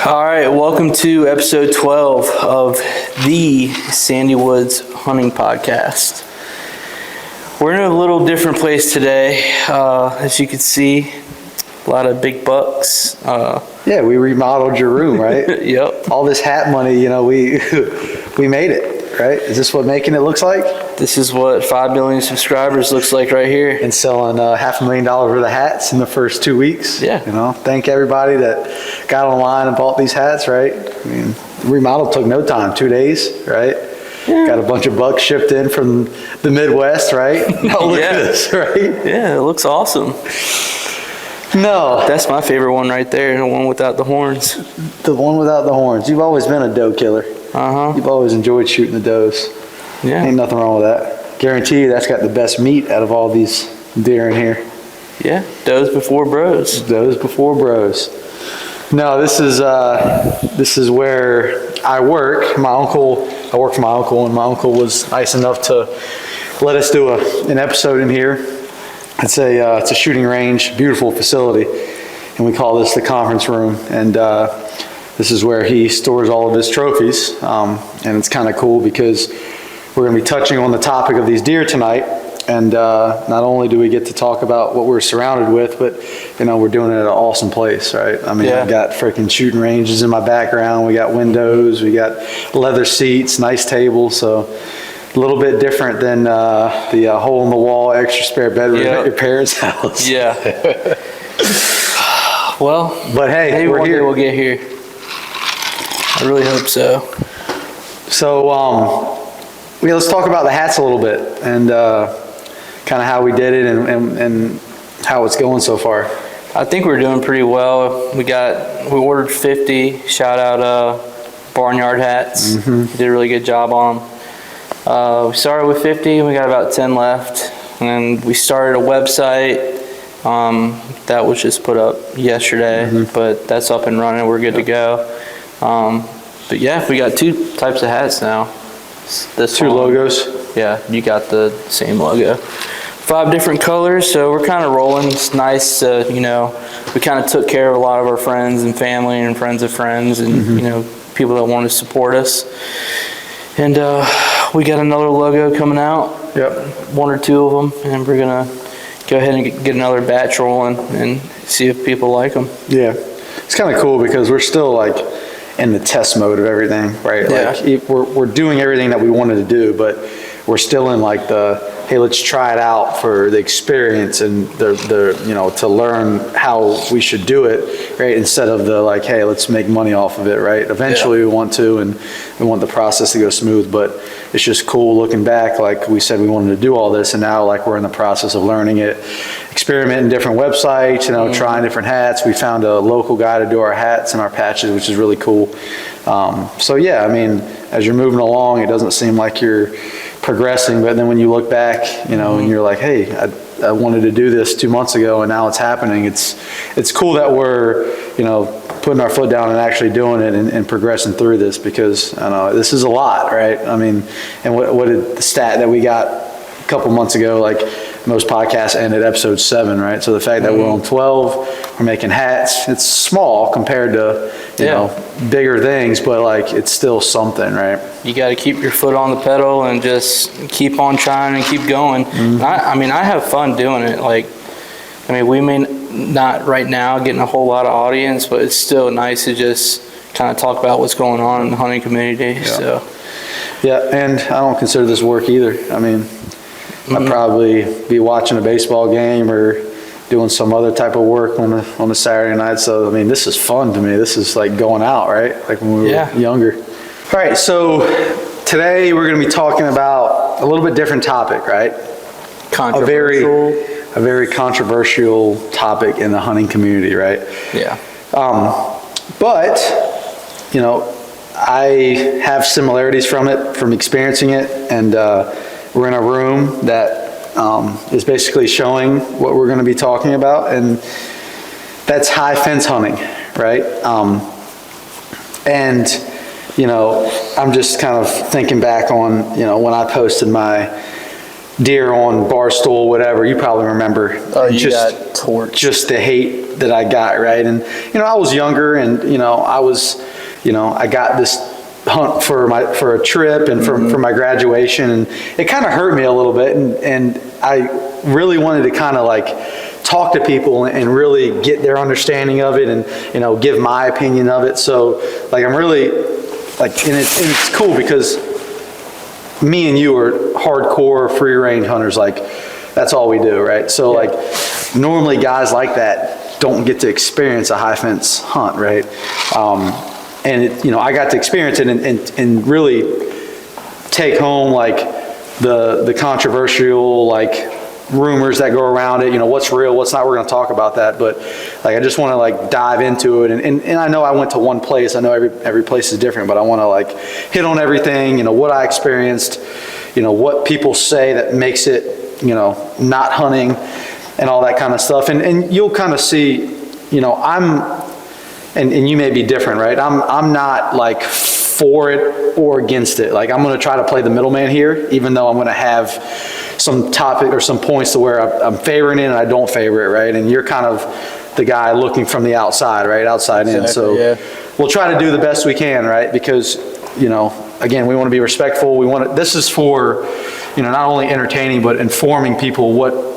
All right, welcome to episode 12 of the Sandy Woods Hunting Podcast. We're in a little different place today. As you can see, a lot of big bucks. Yeah, we remodeled your room, right? Yep. All this hat money, we made it, right? Is this what making it looks like? This is what 5 million subscribers looks like right here. And selling $500,000 worth of hats in the first 2 weeks. Yeah. Thank everybody that got online and bought these hats, right? I mean, the remodel took no time, 2 days, right? Yeah. Got a bunch of bucks shipped in from the Midwest, right? Oh, look at this, right? Yeah, it looks awesome. No. That's my favorite one right there, the one without the horns. The one without the horns. You've always been a doe killer. Uh-huh. You've always enjoyed shooting the does. Yeah. Ain't nothing wrong with that. Guarantee you that's got the best meat out of all these deer in here. Yeah, does before bros. Does before bros. No, this is where I work. I work for my uncle, and my uncle was nice enough to let us do an episode in here. It's a shooting range, beautiful facility, and we call this the conference room. And this is where he stores all of his trophies, and it's kind of cool because we're going to be touching on the topic of these deer tonight. And not only do we get to talk about what we're surrounded with, but we're doing it at an awesome place, right? I mean, I've got freaking shooting ranges in my background. We got windows, we got leather seats, nice tables. So a little bit different than the hole in the wall extra spare bedroom at your parents' house. Yeah. Well, but hey, maybe we're one here. day we'll get here. I really hope so. So let's talk about the hats a little bit and kind of how we did it and how it's going so far. I think we're doing pretty well. We ordered 50. Shout out Barnyard Hats. Mm-hmm. Did a really good job on them. We started with 50. We got about 10 left, and we started a website that was just put up yesterday. Mm-hmm. But that's up and running. We're good to go. But yeah, we got 2 types of hats now. This 2 one. logos. Yeah, you got the same logo. 5 different colors, so we're kind of rolling. It's nice to, we kind of took care of a lot of our friends and family and friends of friends and, Mm-hmm. people that want to support us. And we got another logo coming out. Yep. 1 or 2 of them, and we're going to go ahead and get another batch rolling and see if people like them. Yeah. It's kind of cool because we're still like in the test mode of everything, right? Yeah. Like we're doing everything that we wanted to do, but we're still in like hey, let's try it out for the experience and to learn how we should do it, right? Instead of hey, let's make money off of it, right? Eventually we want to, and we want the process to go smooth, but it's just cool looking back. Like we said, we wanted to do all this, and now we're in the process of learning it, experimenting different websites, trying different hats. We found a local guy to do our hats and our patches, which is really cool. So yeah, I mean, as you're moving along, it doesn't seem like you're progressing, but then when you look back, and you're like, hey, I wanted to do this 2 months ago, and now it's happening. It's cool that we're, putting our foot down and actually doing it and progressing through this, because I know this is a lot, right? I mean, and what did the stat that we got a couple months ago, like most podcasts end at episode 7, right? So the fact that we're on 12, we're making hats, it's small compared to, bigger things, but it's still something, right? You got to keep your foot on the pedal and just keep on trying and keep going. Mm-hmm. I have fun doing it. We may not right now getting a whole lot of audience, but it's still nice to just kind of talk about what's going on in the hunting community. Yeah. So. Yeah, and I don't consider this work either. I mean, I'd probably be watching a baseball game or doing some other type of work on a Saturday night. So, I mean, this is fun to me. This is like going out, right? Like when we were younger. All right, so today we're going to be talking about a little bit different topic, right? Controversial. A very controversial topic in the hunting community, right? Yeah. But, I have similarities from experiencing it, and we're in a room that is basically showing what we're going to be talking about, and that's high fence hunting, right? And I'm just kind of thinking back on when I posted my deer on Barstool, whatever. You probably remember. Oh, you got torched. Just the hate that I got, right? And, I was younger and, I got this hunt for a trip and for my graduation, and it kind of hurt me a little bit, and I really wanted to kind of like talk to people and really get their understanding of it and, give my opinion of it. So like, I'm really like, and it's cool because me and you are hardcore free range hunters. Like, that's all we do, right? So like, normally guys like that don't get to experience a high fence hunt, right? And I got to experience it and really take home like the controversial like rumors that go around it, what's real, what's not. We're going to talk about that, but like, I just want to like dive into it. And I know I went to one place. I know every place is different, but I want to like hit on everything, what I experienced, what people say that makes it, not hunting and all that kind of stuff. And you'll kind of see, and you may be different, right? I'm not like for it or against it. Like, I'm going to try to play the middleman here, even though I'm going to have some topic or some points to where I'm favoring it and I don't favor it, right? And you're kind of the guy looking from the outside, right? Outside in. So we'll try to do the best we can, right? Because, again, we want to be respectful. This is for, not only entertaining, but informing people what,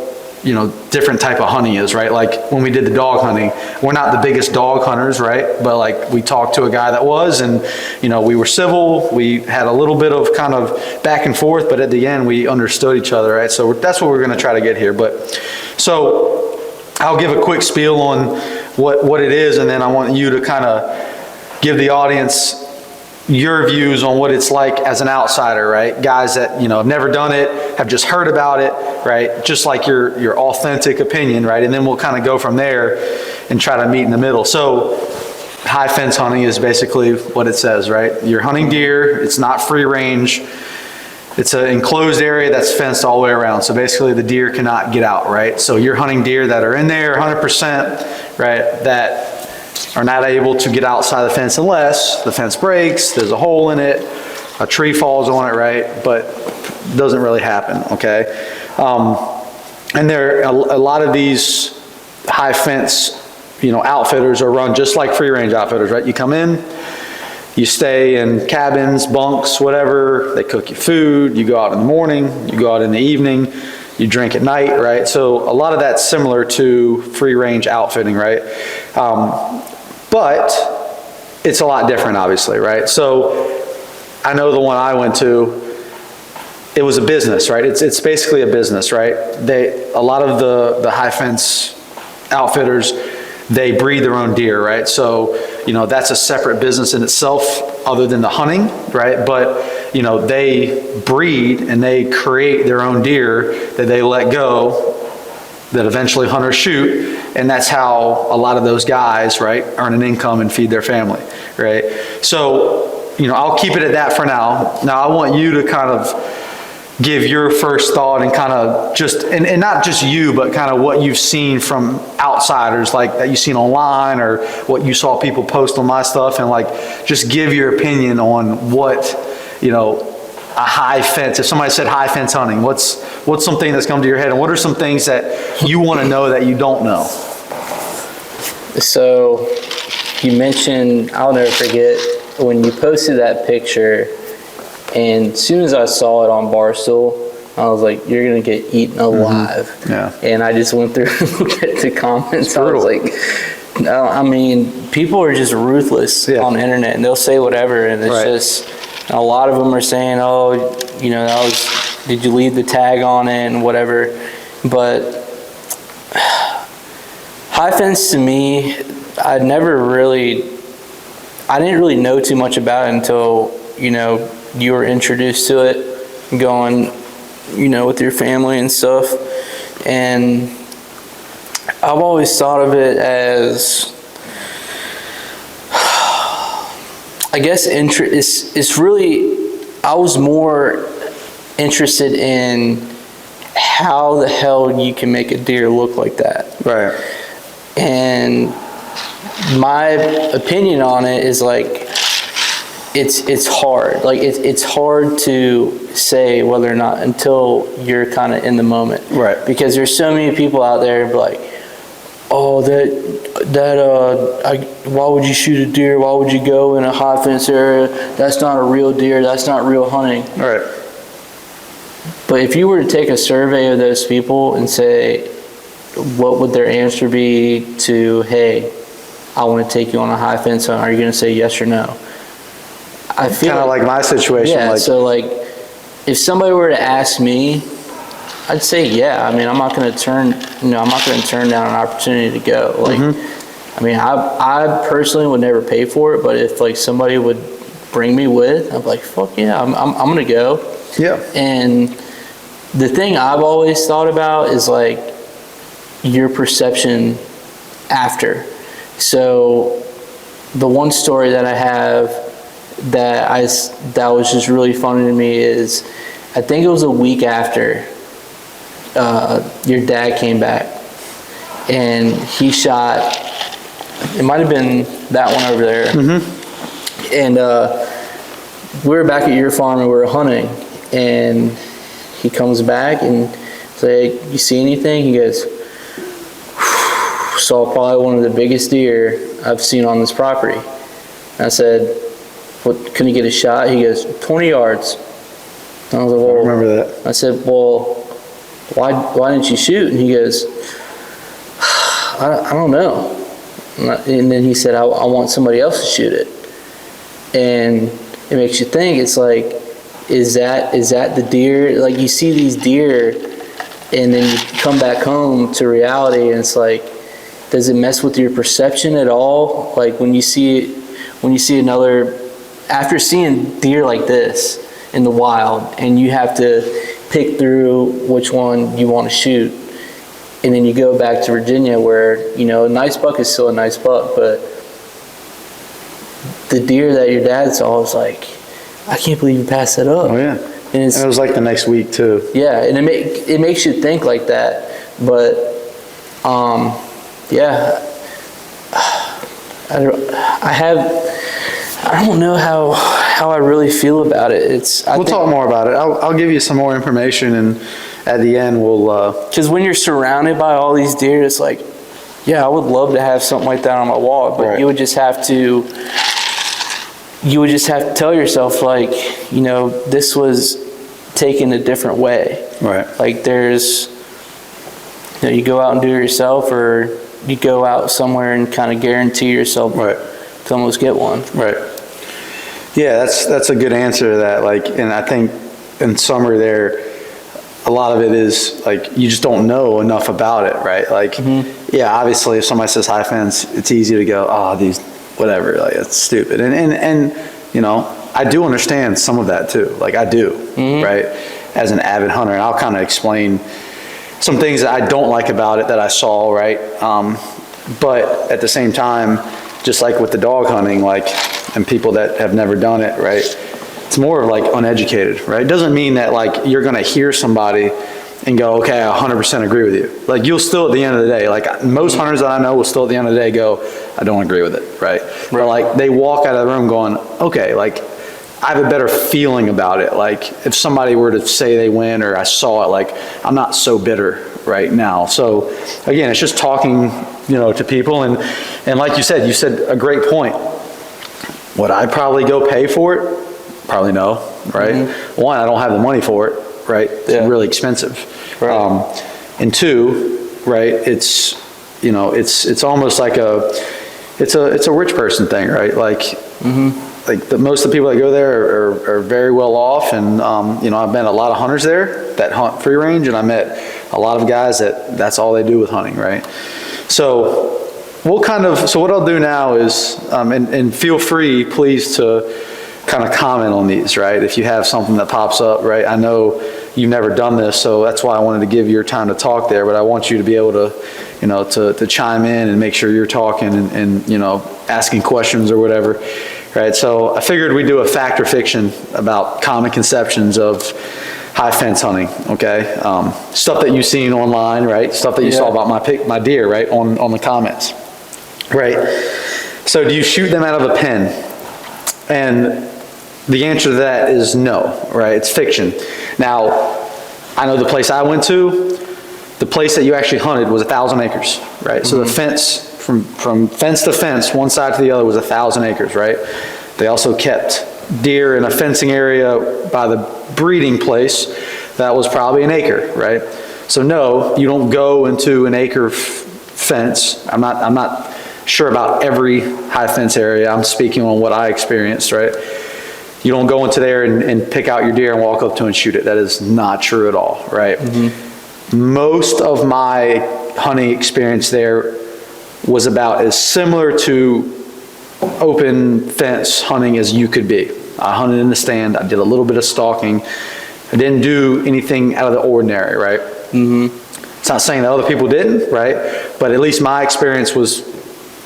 different type of hunting is, right? Like when we did the dog hunting, we're not the biggest dog hunters, right? But like, we talked to a guy that was, and, we were civil. We had a little bit of kind of back and forth, but at the end we understood each other, right? So that's what we're going to try to get here. But so I'll give a quick spiel on what it is, and then I want you to kind of give the audience your views on what it's like as an outsider, right? Guys that, have never done it, have just heard about it, right? Just like your authentic opinion, right? And then we'll kind of go from there and try to meet in the middle. So high fence hunting is basically what it says, right? You're hunting deer, it's not free range. It's an enclosed area that's fenced all the way around. So basically the deer cannot get out, right? So you're hunting deer that are in there 100%, right? That are not able to get outside the fence unless the fence breaks, there's a hole in it, a tree falls on it, right? But it doesn't really happen, okay? And a lot of these high fence, outfitters are run just like free range outfitters, right? You come in, you stay in cabins, bunks, whatever, they cook you food, you go out in the morning, you go out in the evening, you drink at night, right? So a lot of that's similar to free range outfitting, right? But it's a lot different, obviously, right? So I know the one I went to, it was a business, right? It's basically a business, right? A lot of the high fence outfitters, they breed their own deer, right? So, that's a separate business in itself other than the hunting, right? But, they breed and they create their own deer that they let go, that eventually hunters shoot, and that's how a lot of those guys, right, earn an income and feed their family, right? So, I'll keep it at that for now. Now, I want you to kind of give your first thought and kind of just, and not just you, but kind of what you've seen from outsiders, like that you've seen online or what you saw people post on my stuff, and like, just give your opinion on what, a high fence, if somebody said high fence hunting, what's something that's come to your head, and what are some things that you want to know that you don't know? So you mentioned, I'll never forget, when you posted that picture, and as soon as I saw it on Barstool, I was like, you're going to get eaten alive. Mm-hmm. Yeah. And I just went through and looked at the comments. I was like, no, I mean, people are just ruthless on the internet, and they'll say whatever, and it's just, a lot of them are saying, oh, did you leave the tag on it and whatever. But high fence to me, I didn't really know too much about it until, you were introduced to it, going, with your family and stuff. And I've always thought of it as, I guess, it's really, I was more interested in how the hell you can make a deer look like that. Right. And my opinion on it is like, it's hard. Like, it's hard to say whether or not until you're kind of in the moment. Right. Because there's so many people out there like, oh, why would you shoot a deer? Why would you go in a high fence area? That's not a real deer. That's not real hunting. Right. But if you were to take a survey of those people and say, what would their answer be to, hey, I want to take you on a high fence hunt, are you going to say yes or no? I feel kind of like my situation. Yeah, so like, if somebody were to ask me, I'd say yeah. I mean, I'm not going to turn down an opportunity to go. Like, I mean, I personally would never pay for it, but if like somebody would bring me with, I'm like, fuck yeah, I'm going to go. Yeah. And the thing I've always thought about is like your perception after. So the one story that I have that was just really funny to me is, I think it was a week after your dad came back, and he shot, it might have been that one over there. And we were back at your farm and we were hunting, and he comes back and say, you see anything? He goes, saw probably one of the biggest deer I've seen on this property. And I said, what, can you get a shot? He goes, 20 yards. And I was like, well, I remember that. I said, well, why didn't you shoot? And he goes, I don't know. And then he said, I want somebody else to shoot it. And it makes you think, it's like, is that the deer? Like, you see these deer and then you come back home to reality, and it's like, does it mess with your perception at all? Like when you see another, after seeing deer like this in the wild, and you have to pick through which one you want to shoot, and then you go back to Virginia where, you know, a nice buck is still a nice buck, but the deer that your dad saw was like, I can't believe you passed that up. Oh yeah. And it was like the next week too. Yeah, and it makes you think like that, but yeah, I don't know how I really feel about it. We'll talk more about it. I'll give you some more information, and at the end we'll. Because when you're surrounded by all these deer, it's like, yeah, I would love to have something like that on my wall, but right. you would just have to tell yourself, like, you know, this was taken a different way. Right. Like there's, you know, you go out and do it yourself, or you go out somewhere and kind of guarantee yourself to almost get one. Right. Yeah, that's a good answer to that. Like, and I think in summary there, a lot of it is like, you just don't know enough about it, right? Like, yeah, obviously if somebody says high fence, it's easy to go, oh, these, whatever, like it's stupid. And you know, I do understand some of that too. Like I do, right? As an avid hunter, and I'll kind of explain some things that I don't like about it that I saw, right? But at the same time, just like with the dog hunting, like, and people that have never done it, right? It's more of like uneducated, right? It doesn't mean that like you're gonna hear somebody and go, okay, I 100% agree with you. Like you'll still at the end of the day, like most hunters that I know will still at the end of the day go, I don't agree with it, right? But like they walk out of the room going, okay, like I have a better feeling about it. Like if somebody were to say they win or I saw it, like I'm not so bitter right now. So again, it's just talking, you know, to people, and like you said a great point. Would I probably go pay for it? Probably no, right? One, I don't have the money for it, right? It's really expensive. Right. And two, right, it's, you know, it's almost like it's a rich person thing, right? Like, like most of the people that go there are very well off, and you know, I've met a lot of hunters there that hunt free range, and I met a lot of guys that's all they do with hunting, right? So so what I'll do now is, and feel free, please, to kind of comment on these, right? If you have something that pops up, right? I know you've never done this, so that's why I wanted to give you your time to talk there, but I want you to be able to, you know, to chime in and make sure you're talking and, you know, asking questions or whatever, right? So I figured we'd do a fact or fiction about common conceptions of high fence hunting, okay? Stuff that you've seen online, right? Stuff that you saw about my deer, right? On the comments, right? So do you shoot them out of a pen? And the answer to that is no, right? It's fiction. Now, I know the place I went to, the place that you actually hunted was 1,000 acres, right? So the fence, from fence to fence, one side to the other was 1,000 acres, right? They also kept deer in a fencing area by the breeding place that was probably an acre, right? So no, you don't go into an acre fence. I'm not sure about every high fence area. I'm speaking on what I experienced, right? You don't go into there and pick out your deer and walk up to it and shoot it. That is not true at all, right? Most of my hunting experience there was about as similar to open fence hunting as you could be. I hunted in the stand. I did a little bit of stalking. I didn't do anything out of the ordinary, right? It's not saying that other people didn't, right? But at least my experience was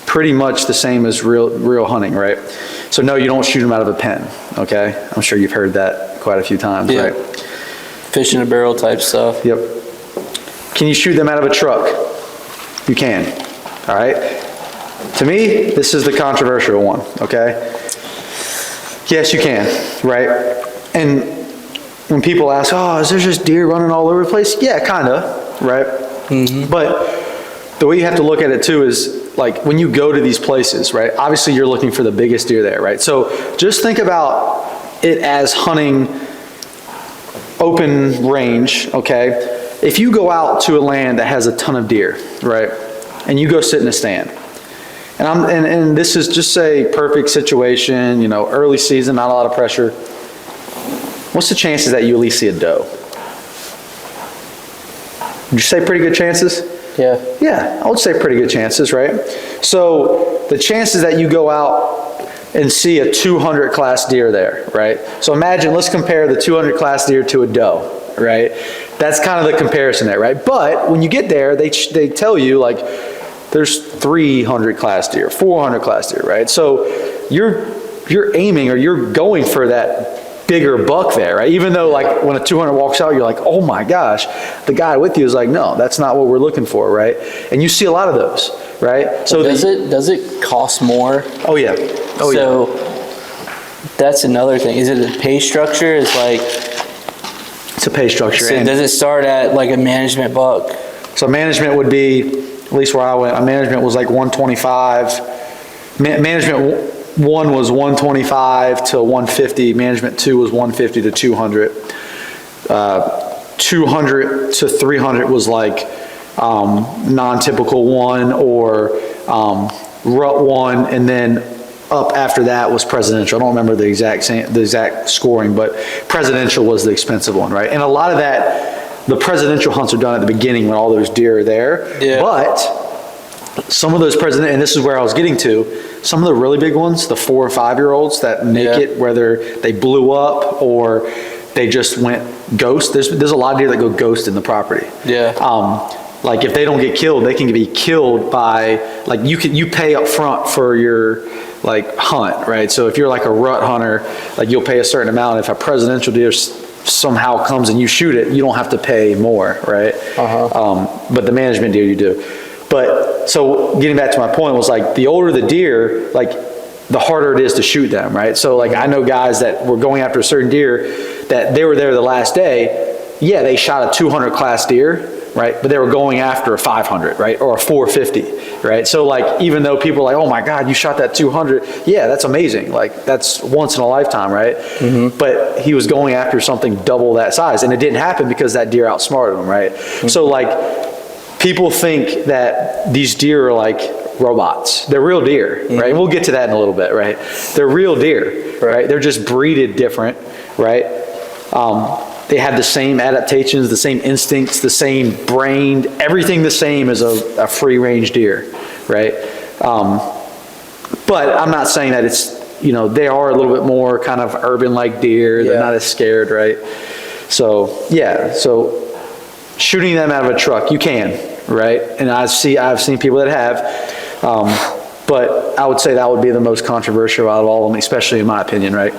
pretty much the same as real hunting, right? So no, you don't shoot them out of a pen, okay? I'm sure you've heard that quite a few times, right? Fish in a barrel type stuff. Yep. Can you shoot them out of a truck? You can, all right? To me, this is the controversial one, okay? Yes, you can, right? And when people ask, oh, is there just deer running all over the place? Yeah, kinda, right? But the way you have to look at it too is, like, when you go to these places, right? Obviously you're looking for the biggest deer there, right? So just think about it as hunting open range, okay? If you go out to a land that has a ton of deer, right? And you go sit in a stand, and this is just a perfect situation, you know, early season, not a lot of pressure. What's the chances that you at least see a doe? Would you say pretty good chances? Yeah. Yeah, I would say pretty good chances, right? So the chances that you go out and see a 200 class deer there, right? So imagine, let's compare the 200 class deer to a doe, right? That's kind of the comparison there, right? But when you get there, they tell you, like, there's 300 class deer, 400 class deer, right? So you're aiming, or you're going for that bigger buck there, right? Even though, like, when a 200 walks out, you're like, oh my gosh, the guy with you is like, no, that's not what we're looking for, right? And you see a lot of those, right? So does it cost more? Oh yeah. Oh yeah. So that's another thing. Is it a pay structure? It's like, it's a pay structure. So does it start at like a management buck? So management would be, at least where I went, management was like 125. Management 1 was 125 to 150. Management 2 was 150 to 200. 200 to 300 was like non-typical 1 or rut 1, and then up after that was presidential. I don't remember the exact scoring, but presidential was the expensive one, right? And a lot of that, the presidential hunts are done at the beginning when all those deer are there. Yeah. But some of those and this is where I was getting to, some of the really big ones, the 4 or 5 year olds that make it, whether they blew up or they just went ghost. There's a lot of deer that go ghost in the property. Yeah. Like if they don't get killed, they can be killed by, like, you pay up front for your, like, hunt, right? So if you're like a rut hunter, like, you'll pay a certain amount. If a presidential deer somehow comes and you shoot it, you don't have to pay more, right? But the management deer you do. But so getting back to my point was, like, the older the deer, like, the harder it is to shoot them, right? So, like, I know guys that were going after a certain deer that they were there the last day. Yeah, they shot a 200 class deer, right? But they were going after a 500, right? Or a 450, right? So, like, even though people are like, oh my God, you shot that 200. Yeah, that's amazing. Like, that's once in a lifetime, right? But he was going after something double that size. And it didn't happen because that deer outsmarted him, right? So, like, people think that these deer are like robots. They're real deer, right? And we'll get to that in a little bit, right? They're real deer, right? They're just breeded different, right? They have the same adaptations, the same instincts, the same brain, everything the same as a free-range deer, right? But I'm not saying that it's, you know, they are a little bit more kind of urban-like deer. They're not as scared, right? So, yeah, so shooting them out of a truck, you can, right? And I've seen people that have, but I would say that would be the most controversial out of all of them, especially in my opinion, right?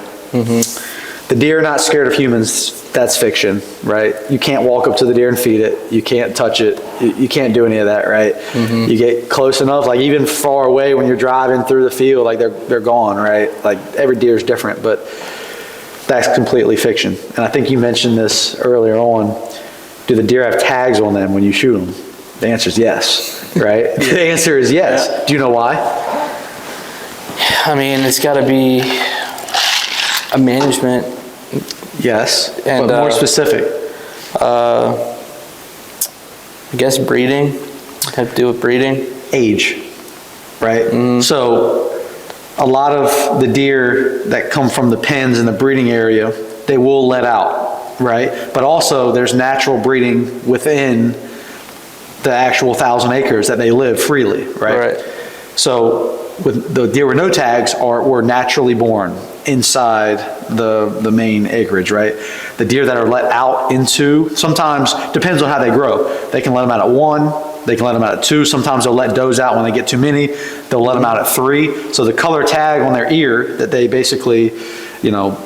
The deer are not scared of humans. That's fiction, right? You can't walk up to the deer and feed it. You can't touch it. You can't do any of that, right? You get close enough, like even far away when you're driving through the field, like they're gone, right? Like every deer is different, but that's completely fiction. And I think you mentioned this earlier on. do the deer have tags on them when you shoot them? The answer is yes, right? The answer is yes. Yeah. Do you know why? I mean, it's got to be a management. Yes, And, but more specific. I guess breeding. Have to do with breeding. Age, right? So a lot of the deer that come from the pens in the breeding area, they will let out, right? But also there's natural breeding within the actual 1,000 acres that they live freely, right? Right. So with the deer with no tags were naturally born inside the main acreage, right? The deer that are let out into, sometimes, depends on how they grow. They can let them out at 1, they can let them out at 2. Sometimes they'll let does out when they get too many. They'll let them out at 3. So the color tag on their ear that they basically,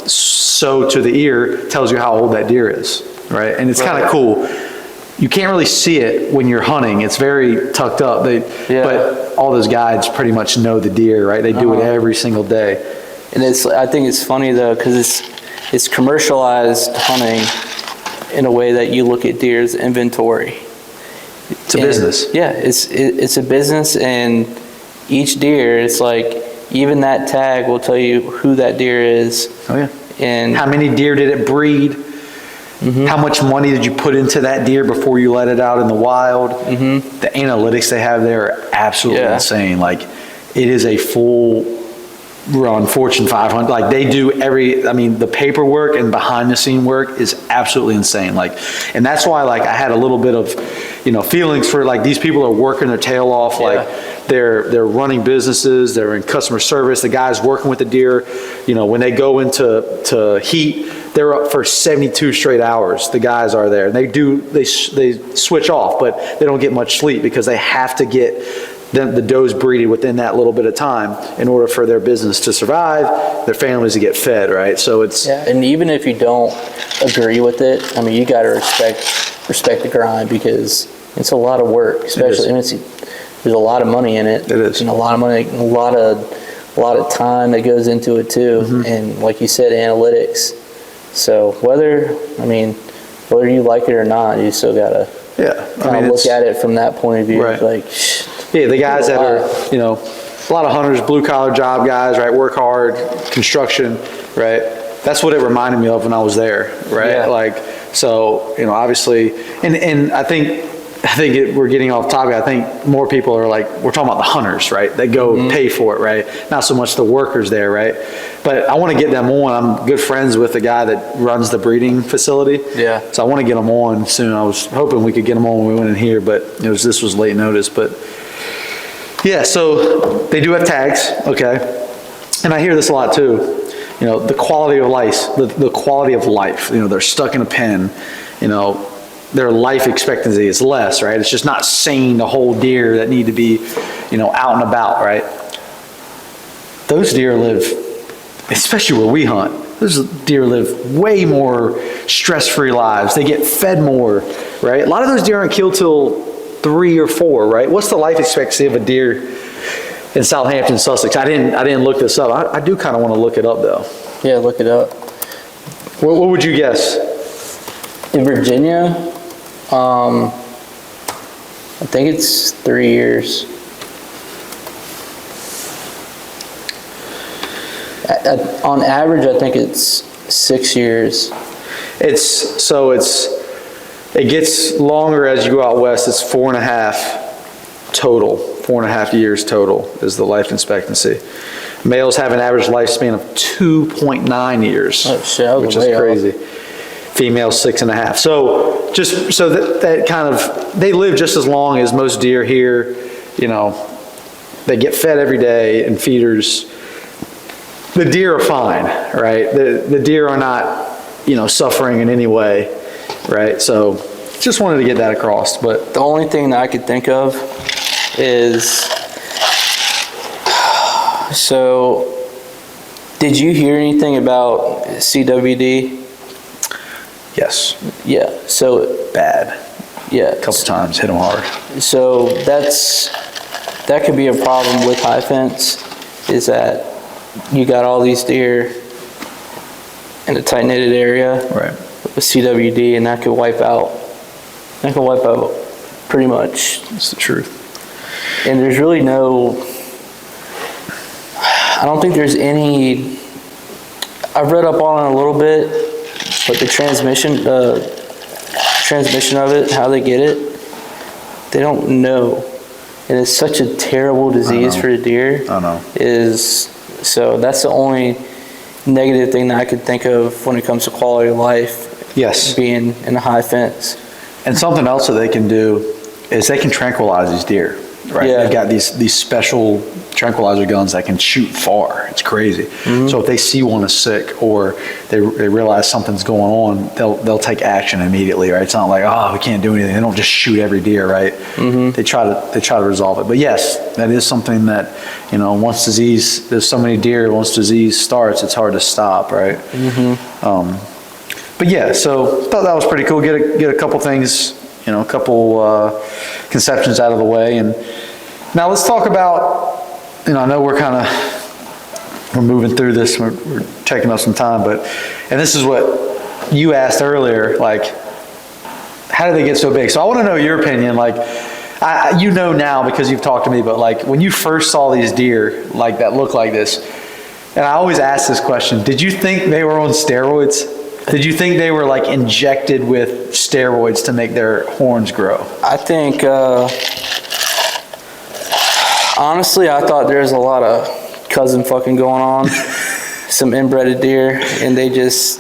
sew to the ear tells you how old that deer is, right? And it's kind of cool. You can't really see it when you're hunting. It's very tucked up. But all those guides pretty much know the deer, right? They do it every single day. And I think it's funny though, because it's commercialized hunting in a way that you look at deer's inventory. It's a business. Yeah, it's a business, and each deer, it's like, even that tag will tell you who that deer is. Oh yeah. And how many deer did it breed? How much money did you put into that deer before you let it out in the wild? The analytics they have there are absolutely insane. Like, it is a full run Fortune 500. Like, they do the paperwork and behind the scene work is absolutely insane. Like, and that's why, like, I had a little bit of, feelings for, like, these people are working their tail off. Like, they're running businesses, they're in customer service, the guys working with the deer, when they go into heat, they're up for 72 straight hours. The guys are there, and they switch off, but they don't get much sleep because they have to get the does breeded within that little bit of time in order for their business to survive, their families to get fed, right? So it's and even if you don't agree with it, I mean, you got to respect the grind, because it's a lot of work, especially, and there's a lot of money in it. It is. And a lot of money, a lot of time that goes into it too, and like you said, analytics. So whether you like it or not, you still gotta look at it from that point of view. Right. Like, the guys that are, a lot of hunters, blue collar job guys, right? Work hard, construction, right? That's what it reminded me of when I was there, right? Yeah. Like, so, obviously, and I think we're getting off topic. I think more people are like, we're talking about the hunters, right? They go pay for it, right? Not so much the workers there, right? But I want to get them on. I'm good friends with the guy that runs the breeding facility. Yeah. So I want to get them on soon. I was hoping we could get them on when we went in here, but this was late notice. But yeah, so they do have tags, okay? And I hear this a lot too. The quality of life, the quality of life. They're stuck in a pen, their life expectancy is less, right? It's just not seeing the whole deer that need to be, out and about, right? Those deer live, especially where we hunt, those deer live way more stress-free lives. They get fed more, right? A lot of those deer aren't killed till 3 or 4, right? What's the life expectancy of a deer in Southampton, Sussex? I didn't look this up. I do kind of want to look it up though. Yeah, look it up. What would you guess? In Virginia, I think it's 3 years. On average, I think it's 6 years. It gets longer as you go out west. It's 4.5 total. 4.5 years total is the life expectancy. Males have an average lifespan of 2.9 years, which is crazy. Females 6.5. So just so that kind of, they live just as long as most deer here. They get fed every day in feeders. The deer are fine, right? The deer are not, suffering in any way, right? So just wanted to get that across. But the only thing that I could think of is, so did you hear anything about CWD? Yes. Yeah. So bad. Yeah. A couple times, hit them hard. So that could be a problem with high fence, is that you got all these deer in a tight knitted area, right, with CWD, and that could wipe out I can wipe out pretty much. That's the truth. And there's really I don't think there's any, I've read up on it a little bit, but the transmission of it, how they get it, they don't know. And it's such a terrible disease for the deer. I know. So that's the only negative thing that I could think of when it comes to quality of life. Yes. Being in a high fence. And something else that they can do is they can tranquilize these deer, right? Yeah. They've got these special tranquilizer guns that can shoot far. It's crazy. So if they see one is sick or they realize something's going on, they'll take action immediately, right? It's not like, oh, we can't do anything. They don't just shoot every deer, right? They try to resolve it. But yes, that is something that, once there's so many deer, once disease starts, it's hard to stop, right? But yeah, so I thought that was pretty cool. Get a couple things, a couple conceptions out of the way. And now let's talk about, I know we're moving through this, we're taking up some time, and this is what you asked earlier, like, how did they get so big? So I want to know your opinion, like, now because you've talked to me, but like when you first saw these deer like that look like this, and I always ask this question, did you think they were on steroids? Did you think they were like injected with steroids to make their horns grow? I think, honestly, I thought there was a lot of cousin fucking going on. Some inbred deer, and they just...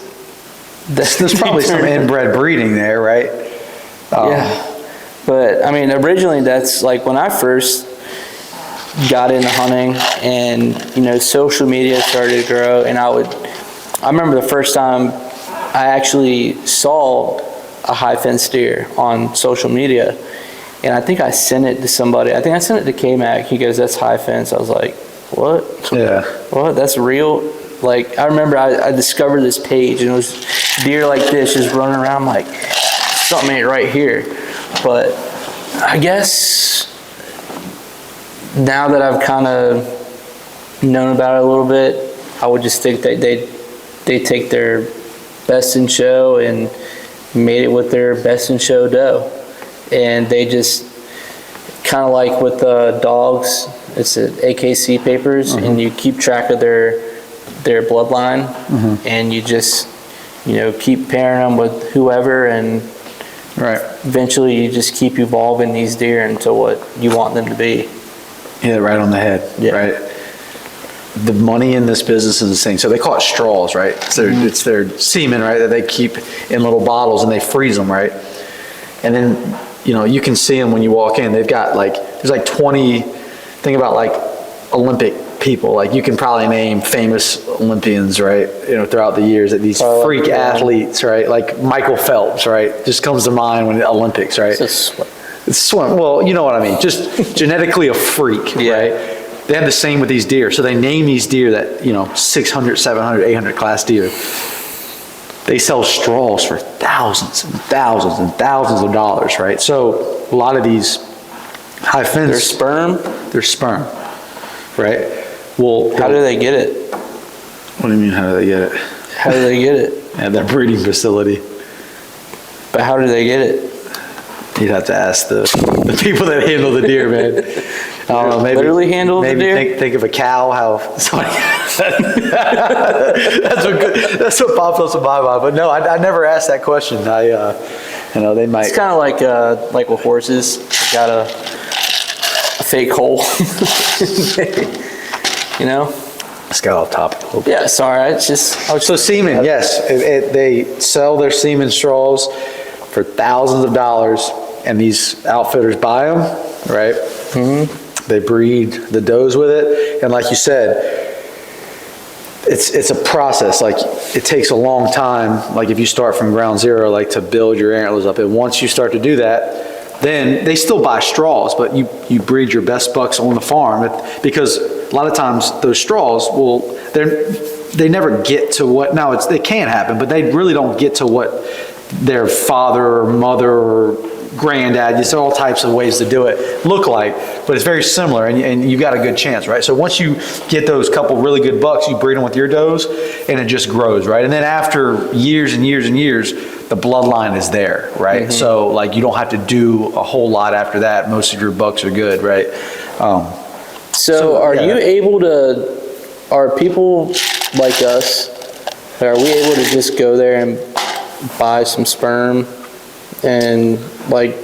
There's probably some inbred breeding there, right? Yeah. But, I mean, originally that's like when I first got into hunting and, social media started to grow, and I remember the first time I actually saw a high fence deer on social media, and I think I sent it to somebody. I think I sent it to K-Mac. He goes, "That's high fence." I was like, "What? Yeah. What? That's real?" Like, I remember I discovered this page, and it was deer like this just running around. I'm like, something ain't right here. But I guess now that I've kind of known about it a little bit, I would just think that they take their best in show and made it with their best in show doe, and they just kind of like with dogs, it's AKC papers, and you keep track of their bloodline, and you just keep pairing them with whoever, and right, eventually you just keep evolving these deer into what you want them to be. Yeah, right on the head. Yeah. Right. The money in this business is insane. So they call it straws, right? It's their semen, right, that they keep in little bottles and they freeze them, right? And then, you can see them when you walk in. They've got there's like 20, think about like Olympic people. Like you can probably name famous Olympians, right? Throughout the years, that these freak athletes, right? Like Michael Phelps, right? Just comes to mind when the Olympics, right? It's swim. Well, you know what I mean. Just genetically a freak, right? They have the same with these deer. So they name these deer that, 600, 700, 800 class deer. They sell straws for thousands and thousands and thousands of dollars, right? So a lot of these high fence. They're sperm, right? Well, How do they get it? What do you mean, how do they get it? How do they get it? They have that breeding facility. But how do they get it? You'd have to ask the people that handle the deer, man. I don't know, maybe literally handle the deer? Maybe think of a cow, how somebody... that's what popped up in my mind. But no, I never asked that question. They might... It's kind of like with horses. You got a fake hole. Let's get off topic a little bit. Yeah, sorry. It's just... So semen, yes. They sell their semen straws for thousands of dollars, and these outfitters buy them, right? They breed the does with it, and like you said, it's a process. Like it takes a long time. Like if you start from ground zero, like to build your antlers up, and once you start to do that, then they still buy straws, but you breed your best bucks on the farm, because a lot of times those straws they never get to what, now it can happen, but they really don't get to what their father or mother or granddad, there's all types of ways to do it, look like, but it's very similar, and you got a good chance, right? So once you get those couple really good bucks, you breed them with your does, and it just grows, right? And then after years and years and years, the bloodline is there, right? So like you don't have to do a whole lot after that. Most of your bucks are good, right? So are you able to, are people like us, are we able to just go there and buy some sperm and like,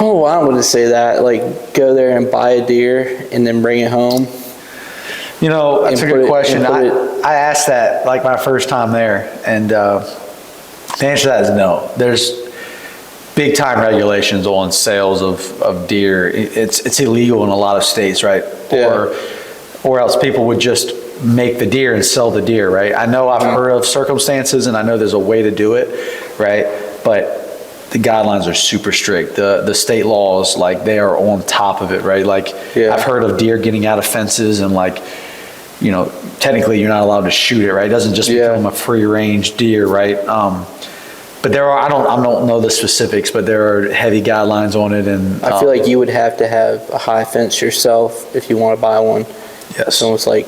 oh, I don't want to say that, like go there and buy a deer and then bring it home? You know, that's a good question. I asked that like my first time there, and the answer to that is no. There's big time regulations on sales of deer. It's illegal in a lot of states, right? Yeah. Or else people would just make the deer and sell the deer, right? I know I've heard of circumstances, and I know there's a way to do it, right? But the guidelines are super strict. The state laws, like they are on top of it, right? Like I've heard of deer getting out of fences and like, you know, technically you're not allowed to shoot it, right? It doesn't just become a free range deer, right? But there are, I don't know the specifics, but there are heavy guidelines on it. And I feel like you would have to have a high fence yourself if you want to buy one. Yes. So it's like,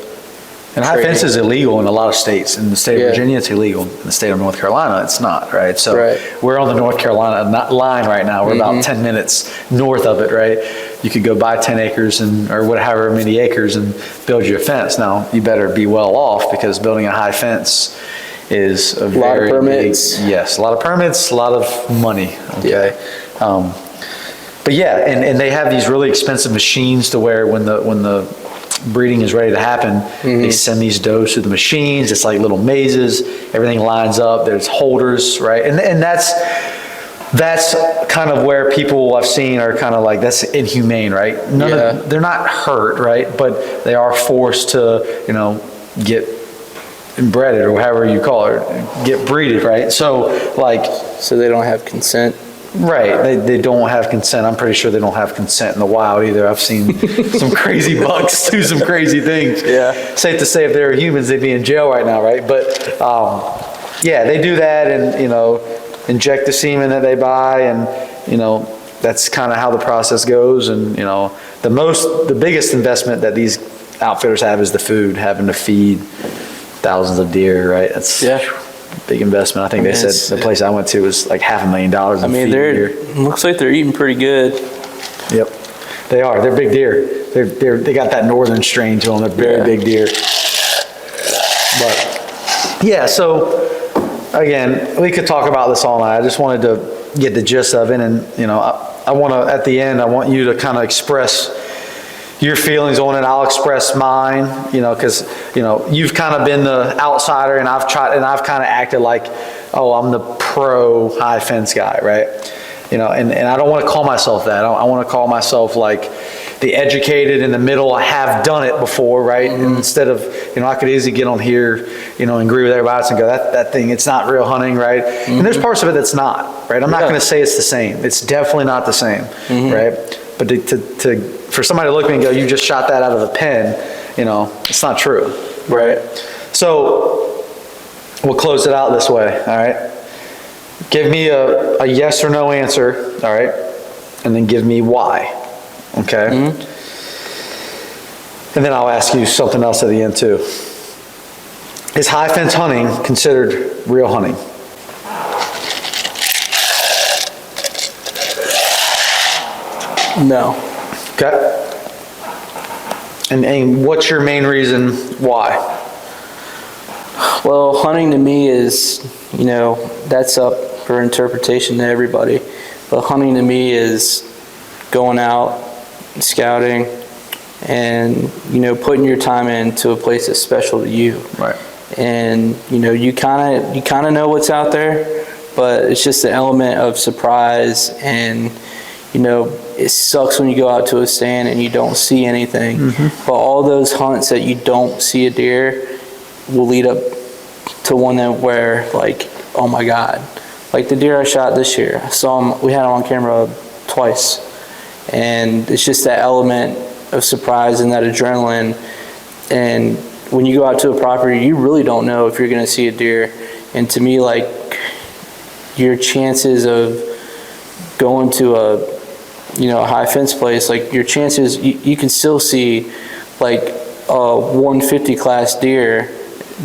and high fence is illegal in a lot of states. In the state of Virginia, it's illegal. In the state of North Carolina, it's not, right? So we're on the North Carolina line right now. We're about 10 minutes north of it, right? You could go buy 10 acres or whatever many acres and build your fence. Now, you better be well off because building a high fence is a lot of permits. Yes, a lot of permits, a lot of money, okay? But yeah, and they have these really expensive machines to where when the breeding is ready to happen, they send these does through the machines. It's like little mazes. Everything lines up. There's holders, right? And that's kind of where people I've seen are kind of like, that's inhumane, right? They're not hurt, right? But they are forced to, you know, get breeded or however you call it, get breeded, right? So like, so they don't have consent. Right, they don't have consent. I'm pretty sure they don't have consent in the wild either. I've seen some crazy bucks do some crazy things. Yeah. Safe to say if they were humans, they'd be in jail right now, right? But yeah, they do that and, you know, inject the semen that they buy and, you know, that's kind of how the process goes. And, you know, the biggest investment that these outfitters have is the food, having to feed thousands of deer, right? That's big investment. I think they said the place I went to was like $500,000. I mean, looks like they're eating pretty good. Yep, they are. They're big deer. They got that northern strain to them. They're very big deer. But yeah, so again, we could talk about this all night. I just wanted to get the gist of it, and you know, I want to at the end, I want you to kind of express your feelings on it. I'll express mine, you know, because, you know, you've kind of been the outsider and I've kind of acted like, oh, I'm the pro high fence guy, right? You know, and I don't want to call myself that. I want to call myself like the educated in the middle. I have done it before, right? And instead of, you know, I could easily get on here, you know, and agree with everybody else and go, that thing, it's not real hunting, right? And there's parts of it that's not, right? I'm not going to say it's the same. It's definitely not the same, right? But for somebody to look at me and go, you just shot that out of the pen, you know, it's not true, right? So we'll close it out this way, all right? Give me a yes or no answer, all right? And then give me why, okay? And then I'll ask you something else at the end too. Is high fence hunting considered real hunting? No. Okay. And what's your main reason why? Well, hunting to me is, you know, that's up for interpretation to everybody. But hunting to me is going out, scouting, and, you know, putting your time into a place that's special to you. Right. And, you know, you kind of know what's out there, but it's just the element of surprise. And, you know, it sucks when you go out to a stand and you don't see anything. But all those hunts that you don't see a deer will lead up to one that where, like, oh my God. Like the deer I shot this year, I saw him, we had him on camera twice. And it's just that element of surprise and that adrenaline. And when you go out to a property, you really don't know if you're going to see a deer. And to me, like, your chances of going to a, you know, a high fence place, like your chances, you can still see like a 150 class deer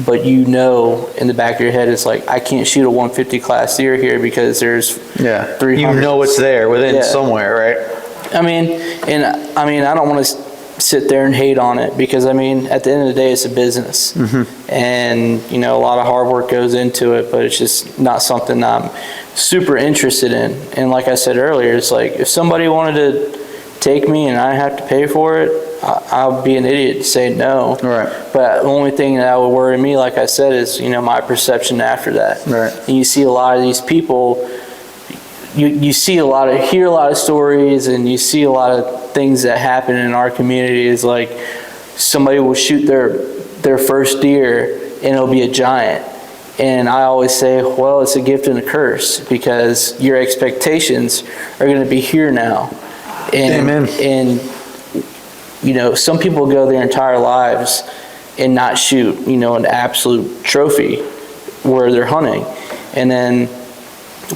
but you know in the back of your head it's like, I can't shoot a 150 class deer here because there's 300. You know it's there within somewhere, right? I mean, I don't want to sit there and hate on it, because I mean, at the end of the day, it's a business, and you know, a lot of hard work goes into it, but it's just not something I'm super interested in. And like I said earlier, it's like, if somebody wanted to take me and I have to pay for it, I'll be an idiot to say no. Right. But the only thing that would worry me, like I said, is, you know, my perception after that. Right. And you see a lot of these people, you see hear a lot of stories, and you see a lot of things that happen in our community. Is like, somebody will shoot their first deer and it'll be a giant. And I always say, well, it's a gift and a curse, because your expectations are going to be here now. And, Amen. And, you know, some people go their entire lives and not shoot, you know, an absolute trophy where they're hunting. And then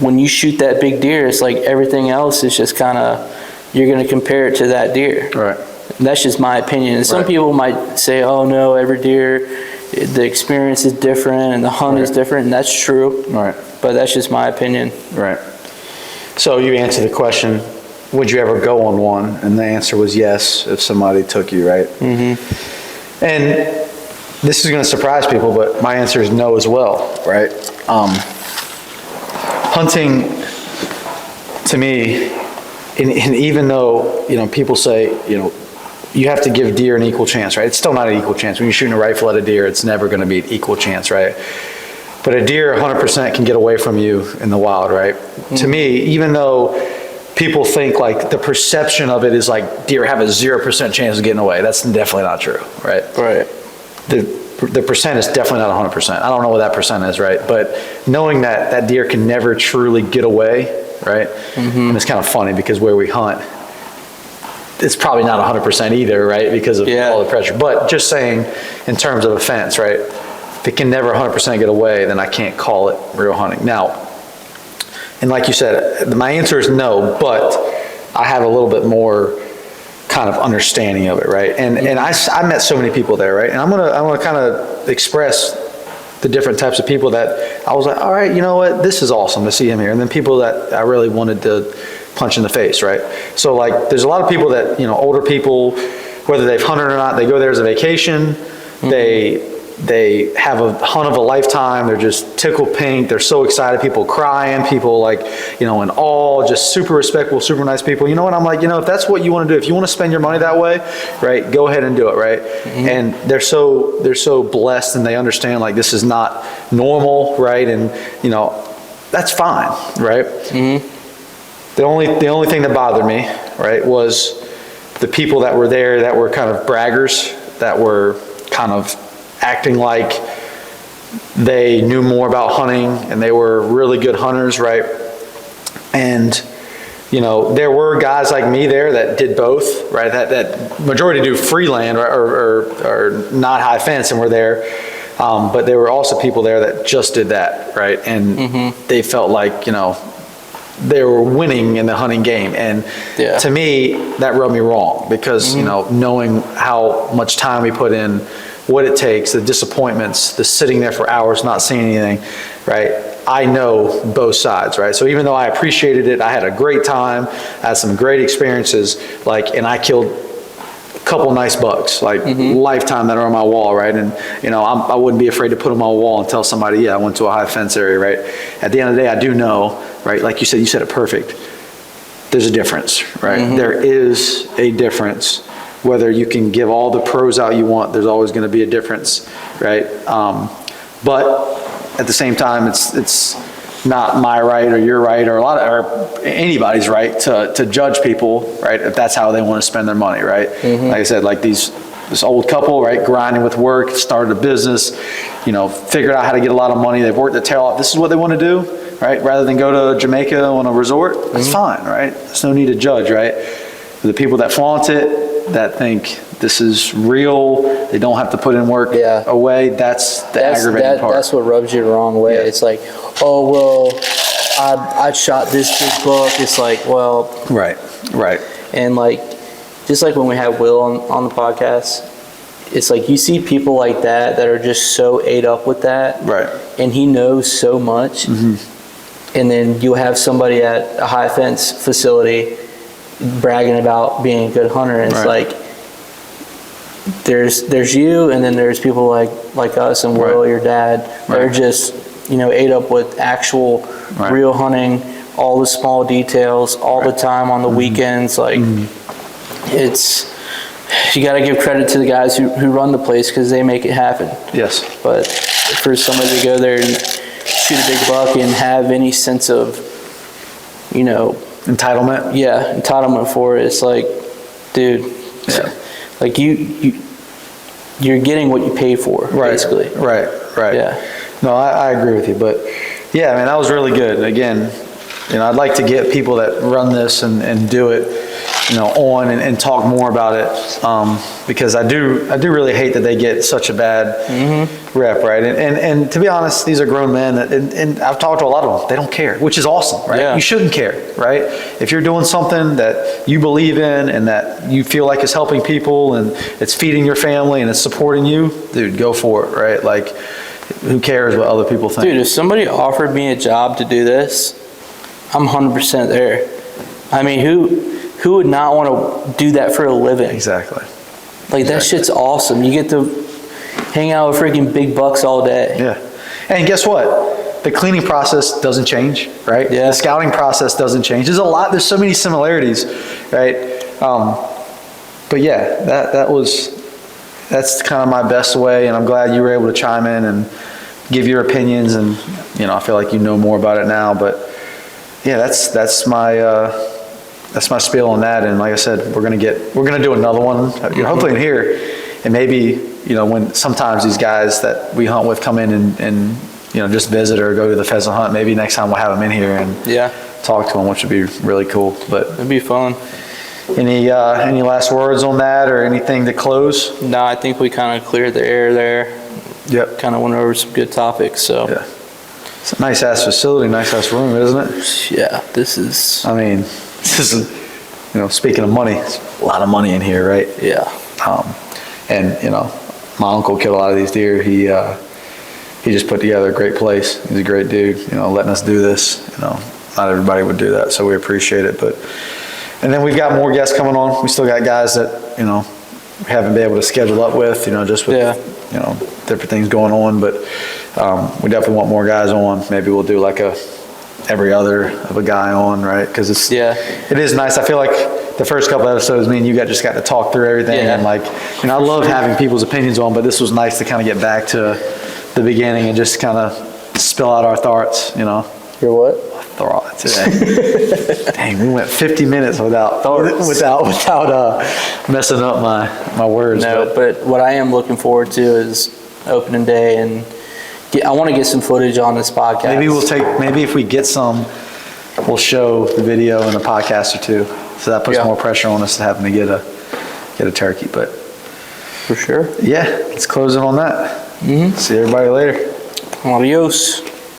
when you shoot that big deer, it's like everything else is just kind of, you're going to compare it to that deer. Right. That's just my opinion. And some people might say, oh no, every deer, the experience is different and the hunt is different, and that's true. Right. But that's just my opinion. Right. So you answered the question, would you ever go on one? And the answer was yes, if somebody took you, right? Mm-hmm. And this is going to surprise people, but my answer is no as well, right? Hunting, to me, and even though, you know, people say, you know, you have to give deer an equal chance, right? It's still not an equal chance. When you're shooting a rifle at a deer, it's never going to be an equal chance, right? But a deer 100% can get away from you in the wild, right? Mm-hmm. To me, even though people think like the perception of it is like deer have a 0% chance of getting away, that's definitely not true, right? Right. The percent is definitely not 100%. I don't know what that percent is, right? But knowing that that deer can never truly get away, right? Mm-hmm. And it's kind of funny because where we hunt, it's probably not 100% either, right? Because of all the pressure. But just saying in terms of a fence, right? If it can never 100% get away, then I can't call it real hunting. Now, and like you said, my answer is no, but I have a little bit more kind of understanding of it, right? And I met so many people there, right? And I'm gonna kind of express the different types of people that I was like, all right, you know what, this is awesome to see him here. And then people that I really wanted to punch in the face, right? So like, there's a lot of people that, you know, older people, whether they've hunted or not, they go there as a vacation, they have a hunt of a lifetime, they're just tickled pink, they're so excited, people crying, people like, you know, in awe, just super respectful, super nice people. You know what, I'm like, you know, if that's what you want to do, if you want to spend your money that way, right, go ahead and do it, right? And they're so blessed, and they understand like this is not normal, right? And, you know, that's fine, right? The only thing that bothered me, right, was the people that were there that were kind of braggers, that were kind of acting like they knew more about hunting and they were really good hunters, right? And, you know, there were guys like me there that did both, right? That majority do free land or not high fence and were there. But there were also people there that just did that, right? And they felt like, you know, they were winning in the hunting game. And to me, that rubbed me wrong because, you know, knowing how much time we put in, what it takes, the disappointments, the sitting there for hours not seeing anything, right? I know both sides, right? So even though I appreciated it, I had a great time, I had some great experiences, like, and I killed a couple nice bucks, like lifetime that are on my wall, right? And, you know, I wouldn't be afraid to put them on my wall and tell somebody, yeah, I went to a high fence area, right? At the end of the day, I do know, right? Like you said it perfect. There's a difference, right? There is a difference. Whether you can give all the pros out you want, there's always going to be a difference, right? But at the same time, it's not my right or your right or anybody's right to judge people, right? If that's how they want to spend their money, right? Like I said, like this old couple, right? Grinding with work, started a business, you know, figured out how to get a lot of money. They've worked their tail off. This is what they want to do, right? Rather than go to Jamaica on a resort, that's fine, right? There's no need to judge, right? The people that flaunt it, that think this is real, they don't have to put in work away, that's the aggravating part. That's what rubs you the wrong way. It's like, oh, well, I shot this big buck. It's like, well. Right. And like, just like when we had Will on the podcast, it's like you see people like that are just so ate up with that. Right. And he knows so much. And then you'll have somebody at a high fence facility bragging about being a good hunter. And it's like, there's you, and then there's people like us and Will, your dad. They're just, ate up with actual real hunting, all the small details, all the time on the weekends. Like, you got to give credit to the guys who run the place, because they make it happen. Yes. But for somebody to go there and shoot a big buck and have any sense of, Entitlement? Yeah, entitlement for it, it's like, dude, like you're getting what you pay for, basically. Right. Yeah. No, I agree with you, but yeah, man, that was really good. Again, I'd like to get people that run this and do it, on and talk more about it, because I do really hate that they get such a bad rep, right? And to be honest, these are grown men, and I've talked to a lot of them. They don't care, which is awesome, right? Yeah. You shouldn't care, right? If you're doing something that you believe in and that you feel like is helping people and it's feeding your family and it's supporting you, dude, go for it, right? Like, who cares what other people think? Dude, if somebody offered me a job to do this, I'm 100% there. I mean, who would not want to do that for a living? Exactly. Like, that shit's awesome. You get to hang out with freaking big bucks all day. Yeah. And guess what? The cleaning process doesn't change, right? Yeah. The scouting process doesn't change. There's so many similarities, right? But yeah, that's kind of my best way, and I'm glad you were able to chime in and give your opinions, and I feel like you know more about it now, but yeah, that's my spiel on that. And like I said, we're gonna do another one, hopefully in here, and maybe when sometimes these guys that we hunt with come in and just visit or go to the pheasant hunt, maybe next time we'll have them in here and talk to them, which would be really cool. But it'd be fun. Any last words on that, or anything to close? No, I think we kind of cleared the air there. Yep. Kind of went over some good topics, so. Yeah. It's a nice ass facility, nice ass room, isn't it? Yeah, this is. I mean, this is, speaking of money, it's a lot of money in here, right? Yeah. And my uncle killed a lot of these deer. He just put together a great place. He's a great dude, letting us do this. Not everybody would do that, so we appreciate it. And then we've got more guests coming on. We still got guys that, we haven't been able to schedule up with, just with, different things going on. But we definitely want more guys on. Maybe we'll do like every other of a guy on, right? Because it is nice. I feel like the first couple episodes, me and you just got to talk through everything. Yeah. And I love having people's opinions on, but this was nice to kind of get back to the beginning and just kind of spill out our thoughts, Your what? thoughts today. Dang, we went 50 minutes without messing up my words. No, but what I am looking forward to is opening day, and I want to get some footage on this podcast. Maybe if we get some, we'll show the video in a podcast or two. So that puts more pressure on us to having to get a turkey. But for sure. Yeah, let's close it on that. See everybody later. Adios.